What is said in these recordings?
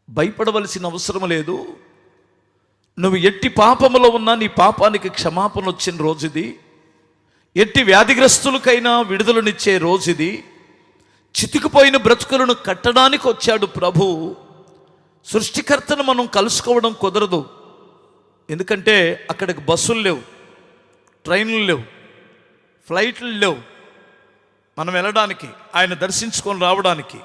భయపడవలసిన అవసరం లేదు. నువ్వు ఎట్టి పాపములో ఉన్నా నీ పాపానికి క్షమాపణ వచ్చిన రోజు ఇది. ఎట్టి వ్యాధిగ్రస్తులకైనా విడుదలనిచ్చే రోజు ఇది. చితికిపోయిన బ్రతుకులను కట్టడానికి వచ్చాడు ప్రభు. సృష్టికర్తను మనం కలుసుకోవడం కుదరదు, ఎందుకంటే అక్కడికి బస్సులు లేవు, ట్రైన్లు లేవు, ఫ్లైట్లు లేవు మనం వెళ్ళడానికి, ఆయన దర్శించుకొని రావడానికి.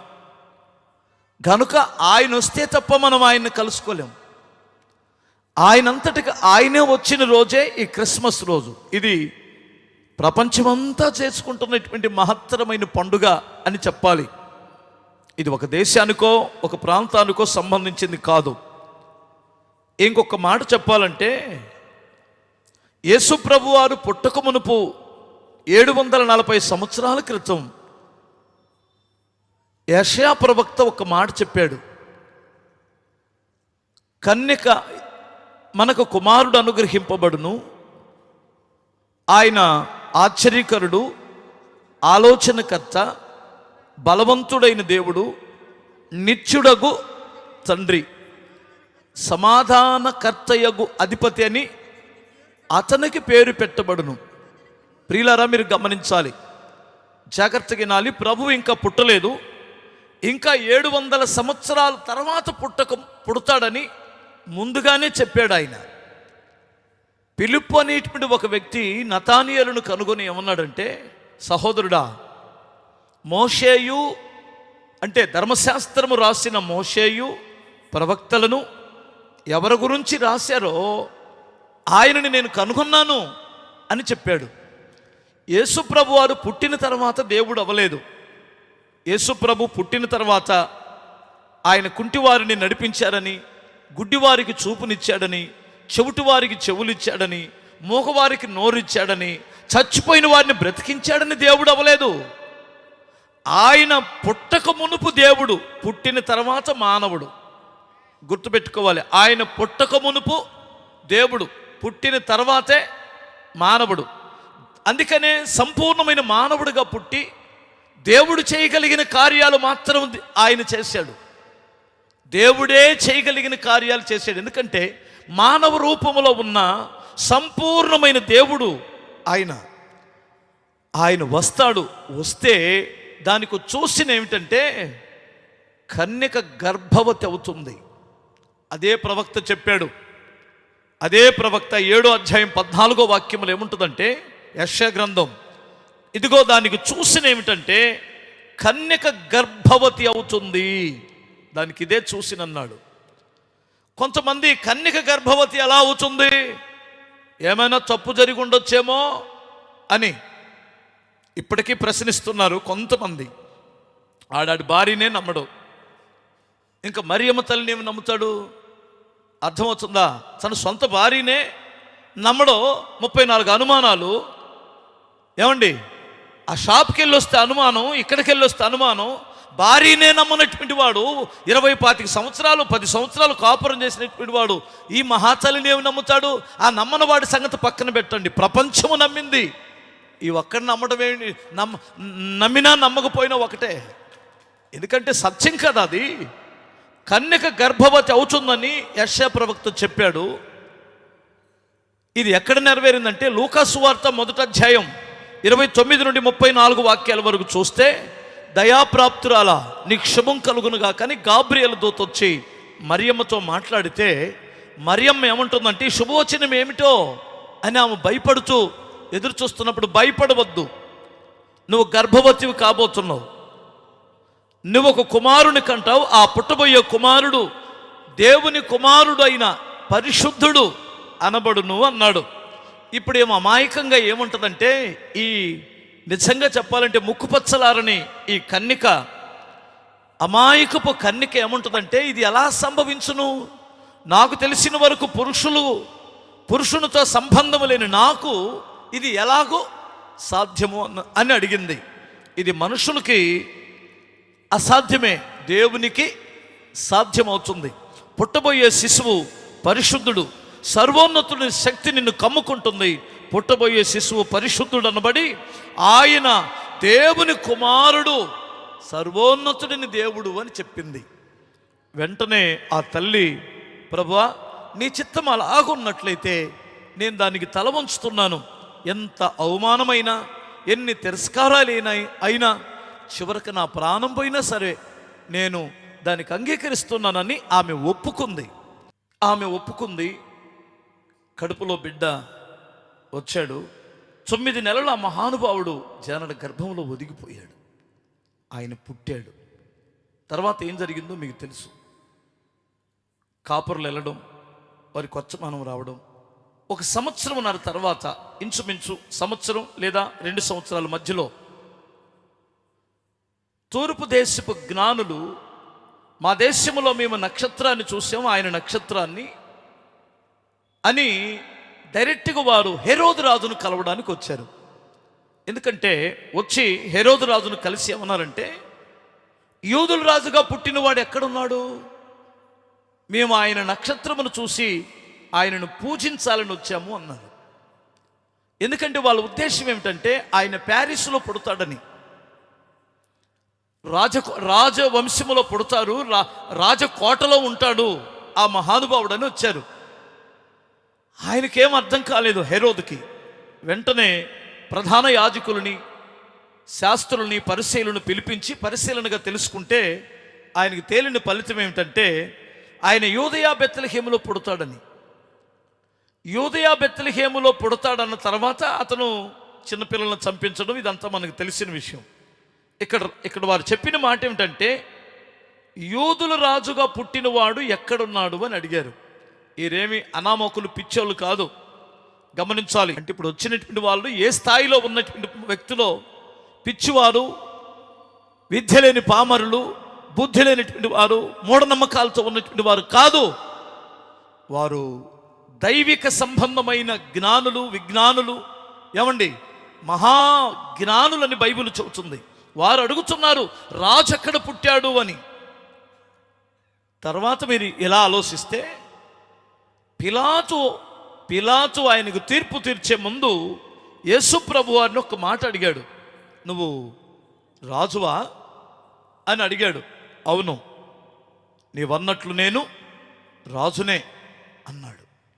కనుక ఆయన వస్తే తప్ప మనం ఆయన్ని కలుసుకోలేము. ఆయనంతటికి ఆయనే వచ్చిన రోజే ఈ క్రిస్మస్ రోజు. ఇది ప్రపంచమంతా చేసుకుంటున్నటువంటి మహత్తరమైన పండుగ అని చెప్పాలి. ఇది ఒక దేశానికో ఒక ప్రాంతానికో సంబంధించింది కాదు. ఇంకొక మాట చెప్పాలంటే, యేసు ప్రభు వారు పుట్టక మునుపు 740 సంవత్సరాల క్రితం యెషయా ప్రవక్త ఒక మాట చెప్పాడు. కన్యక మనకు కుమారుడు అనుగ్రహింపబడును, ఆయన ఆశ్చర్యకరుడు, ఆలోచనకర్త, బలవంతుడైన దేవుడు, నిత్యుడగు తండ్రి, సమాధానకర్తయగు అధిపతి అని అతనికి పేరు పెట్టబడును. ప్రియులారా, మీరు గమనించాలి, జాగ్రత్తగా వినాలి. ప్రభు ఇంకా పుట్టలేదు, ఇంకా 700 సంవత్సరాల తర్వాత పుడతాడని ముందుగానే చెప్పాడు ఆయన. ఫిలిప్పు అనేటువంటి ఒక వ్యక్తి నతానియేలును కనుగొని ఏమన్నాడంటే, సహోదరుడా, మోషేయు అంటే ధర్మశాస్త్రము రాసిన మోషేయు ప్రవక్తలను ఎవరి గురించి రాశారో ఆయనని నేను కనుగొన్నాను అని చెప్పాడు. యేసుప్రభు వారు పుట్టిన తర్వాత దేవుడు అవ్వలేదు. యేసుప్రభు పుట్టిన తర్వాత ఆయన కుంటివారిని నడిపించారని, గుడ్డివారికి చూపునిచ్చాడని, చెవిటివారికి చెవులిచ్చాడని, మూగవారికి నోరిచ్చాడని, చచ్చిపోయిన వారిని బ్రతికించాడని దేవుడు అవ్వలేదు. ఆయన పుట్టక మునుపు దేవుడు, పుట్టిన తర్వాత మానవుడు. గుర్తుపెట్టుకోవాలి, ఆయన పుట్టక మునుపు దేవుడు, పుట్టిన తర్వాతే మానవుడు. అందుకనే సంపూర్ణమైన మానవుడిగా పుట్టి దేవుడు చేయగలిగిన కార్యాలు మాత్రం ఆయన చేశాడు. దేవుడే చేయగలిగిన కార్యాలు చేశాడు. ఎందుకంటే మానవ రూపంలో ఉన్న సంపూర్ణమైన దేవుడు ఆయన. ఆయన వస్తాడు, వస్తే దానికి చూసిన ఏమిటంటే కన్యక గర్భవతి అవుతుంది. అదే ప్రవక్త చెప్పాడు. అదే ప్రవక్త 7వ అధ్యాయం 14వ వాక్యంలో ఏముంటుందంటే, యెషయా గ్రంథం, ఇదిగో దానికి చూసిన ఏమిటంటే కన్యక గర్భవతి అవుతుంది. దానికి ఇదే చూసినన్నాడు. కొంతమంది కన్యక గర్భవతి ఎలా అవుతుంది, ఏమైనా తప్పు జరిగి ఉండొచ్చేమో అని ఇప్పటికీ ప్రశ్నిస్తున్నారు కొంతమంది. ఆడాడి భార్యనే నమ్మడు, ఇంకా మరియమ్మ తల్లిని ఏమి నమ్ముతాడు? అర్థమవుతుందా? తన సొంత భార్యనే నమ్మడో. 34 అనుమానాలు. ఏమండి, ఆ షాప్కి వెళ్ళి వస్తే అనుమానం, ఇక్కడికి వెళ్ళి వస్తే అనుమానం. భార్యనే నమ్మనటువంటి వాడు 20-25 సంవత్సరాలు 10 సంవత్సరాలు కాపురం చేసినటువంటి వాడు ఈ మహాతల్లిని ఏమి నమ్ముతాడు? ఆ నమ్మని వాడి సంగతి పక్కన పెట్టండి, ప్రపంచము నమ్మింది. ఈ ఒక్కడిని నమ్మడం ఏమి, నమ్మినా నమ్మకపోయినా ఒకటే. ఎందుకంటే సత్యం కదా అది. కన్యక గర్భవతి అవుతుందని యెషయా ప్రవక్త చెప్పాడు. ఇది ఎక్కడ నెరవేరిందంటే లూకా సువార్త 1వ అధ్యాయం 29 నుండి 34 వాక్యాల వరకు చూస్తే, దయాప్రాప్తురాలా నీకు శుభం కలుగునుగా కానీ గాబ్రియేలు దూత వచ్చి మరియమ్మతో మాట్లాడితే, మరియమ్మ ఏమంటుందంటే ఈ శుభవచనం ఏమిటో అని ఆమె భయపడుతూ ఎదురు చూస్తున్నప్పుడు, భయపడవద్దు, నువ్వు గర్భవతివి కాబోతున్నావు, నువ్వు ఒక కుమారుని కంటావు, ఆ పుట్టబోయే కుమారుడు దేవుని కుమారుడు అయిన పరిశుద్ధుడు అనబడును అన్నాడు. ఇప్పుడు ఏమో అమాయకంగా ఏముంటుందంటే, ఈ నిజంగా చెప్పాలంటే ముక్కుపచ్చలారని ఈ కన్యక, అమాయకపు కన్యక ఏముంటుందంటే, ఇది ఎలా సంభవించును? నాకు తెలిసిన వరకు పురుషునితో సంబంధం లేని నాకు ఇది ఎలాగో సాధ్యము అని అడిగింది. ఇది మనుషులకి అసాధ్యమే, దేవునికి సాధ్యమవుతుంది. పుట్టబోయే శిశువు పరిశుద్ధుడు, సర్వోన్నతుని శక్తి నిన్ను కమ్ముకుంటుంది. పుట్టబోయే శిశువు పరిశుద్ధుడు అనబడి ఆయన దేవుని కుమారుడు, సర్వోన్నతుడిని దేవుడు అని చెప్పింది. వెంటనే ఆ తల్లి, ప్రభువా నీ చిత్తం అలాగున్నట్లయితే నేను దానికి తల వంచుతున్నాను. ఎంత అవమానమైనా, ఎన్ని తిరస్కారాలైనా చివరికి నా ప్రాణం పోయినా సరే నేను దానికి అంగీకరిస్తున్నానని ఆమె ఒప్పుకుంది. కడుపులో బిడ్డ వచ్చాడు. 9 నెలలు ఆ మహానుభావుడు జనన గర్భంలో ఒదిగిపోయాడు. ఆయన పుట్టాడు. తర్వాత ఏం జరిగిందో మీకు తెలుసు. కాపురులు వెళ్ళడం, వారి కొచ్చమానం రావడం. 1 సంవత్సరంన్నర తర్వాత, ఇంచుమించు సంవత్సరం లేదా 2 సంవత్సరాల మధ్యలో తూర్పు దేశపు జ్ఞానులు, మా దేశంలో మేము నక్షత్రాన్ని చూసాము, ఆయన నక్షత్రాన్ని అని డైరెక్ట్గా వారు హెరోదు రాజును కలవడానికి వచ్చారు. ఎందుకంటే వచ్చి హెరోదు రాజును కలిసి ఏమన్నారంటే, యూదుల రాజుగా పుట్టినవాడు ఎక్కడున్నాడు? మేము ఆయన నక్షత్రమును చూసి ఆయనను పూజించాలని వచ్చాము అన్నారు. ఎందుకంటే వాళ్ళ ఉద్దేశం ఏమిటంటే ఆయన ప్యారిస్లో పుడతాడని, రాజవంశములో పుడతారు, రాజకోటలో ఉంటాడు ఆ మహానుభావుడని వచ్చారు. ఆయనకేం అర్థం కాలేదు హెరోదుకి. వెంటనే ప్రధాన యాజకులని, శాస్త్రులని, పరిశీలనను పిలిపించి పరిశీలనగా తెలుసుకుంటే ఆయనకి తేలిన ఫలితం ఏమిటంటే ఆయన యూదయా బెత్లెహేములో పుడతాడని. యూదయా బెత్లెహేములో పుడతాడన్న తర్వాత అతను చిన్నపిల్లలను చంపించడం, ఇదంతా మనకు తెలిసిన విషయం. ఇక్కడ వారు చెప్పిన మాట ఏమిటంటే, యూదుల రాజుగా పుట్టినవాడు ఎక్కడున్నాడు అని అడిగారు. వీరేమి అనామకులు, పిచ్చోళ్ళు కాదు, గమనించాలి. అంటే ఇప్పుడు వచ్చినటువంటి వాళ్ళు ఏ స్థాయిలో ఉన్నటువంటి వ్యక్తులో, పిచ్చివారు, విద్య లేని పామరులు, బుద్ధి లేనటువంటి వారు, మూఢనమ్మకాలతో ఉన్నటువంటి వారు కాదు. వారు దైవిక సంబంధమైన జ్ఞానులు, విజ్ఞానులు, ఏమండి మహాజ్ఞానులని బైబిల్ చెబుతుంది. వారు అడుగుతున్నారు రాజు ఎక్కడ పుట్టాడు అని. తర్వాత మీరు ఇలా ఆలోచిస్తే, పిలాతు ఆయనకు తీర్పు తీర్చే ముందు యేసు ప్రభు వారిని ఒక మాట అడిగాడు, నువ్వు రాజువా అని అడిగాడు. అవును, నీవన్నట్లు నేను రాజునే అన్నాడు.